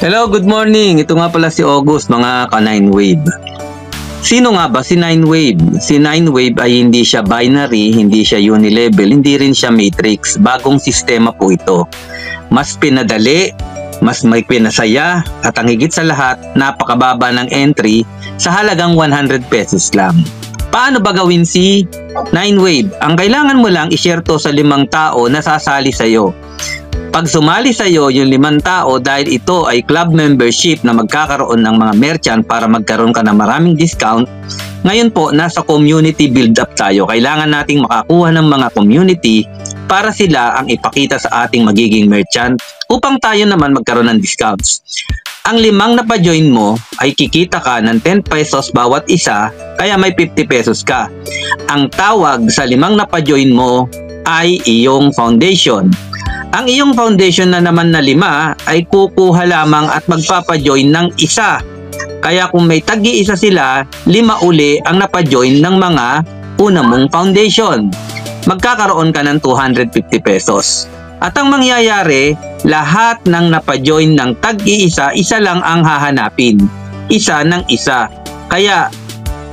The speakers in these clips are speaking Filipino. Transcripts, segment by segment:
Hello, good morning. Ito nga pala si August, mga ka-9 Wave. Sino nga ba si 9 Wave? Si 9 Wave ay hindi siya binary, hindi siya unilevel, hindi rin siya matrix. Bagong sistema po ito. Mas pinadali, mas may pinasaya, at ang higit sa lahat, napakababa ng entry sa halagang 100 pesos lang. Paano ba gawin si 9 Wave? Ang kailangan mo lang i-share to sa 5 tao na sasali sa'yo. Pag sumali sa iyo yung 5 tao dahil ito ay club membership na magkakaroon ng mga merchant para magkaroon ka ng maraming discount, ngayon po nasa community build up tayo. Kailangan nating makakuha ng mga community para sila ang ipakita sa ating magiging merchant upang tayo naman magkaroon ng discounts. Ang 5 na pa-join mo ay kikita ka ng 10 pesos bawat isa, kaya may 50 pesos ka. Ang tawag sa 5 na pa-join mo ay iyong foundation. Ang iyong foundation na naman na 5 ay kukuha lamang at magpapajoin ng isa. Kaya kung may tagi-isa sila, 5 uli ang napajoin ng mga una mong foundation. Magkakaroon ka ng 250 pesos. At ang mangyayari, lahat ng napajoin ng tagi-isa, isa lang ang hahanapin. Isa ng isa. Kaya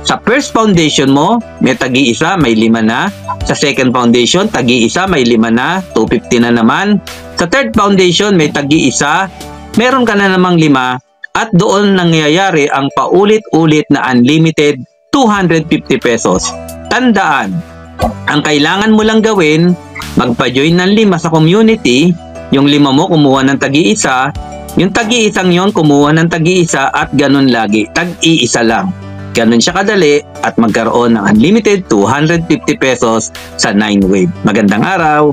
sa first foundation mo, may tagi-isa, may 5 na. Sa second foundation, tagi-isa, may 5 na, 250 na naman. Sa third foundation, may tagi-isa, meron ka na namang 5. At doon nangyayari ang paulit-ulit na unlimited 250 pesos. Tandaan, ang kailangan mo lang gawin, magpa-join ng 5 sa community, yung 5 mo kumuha ng tagi-isa, yung tagi-isang yon kumuha ng tagi-isa at ganun lagi, tag-iisa lang. Ganun siya kadali at magkaroon ng unlimited 250 pesos sa 9 Wave. Magandang araw!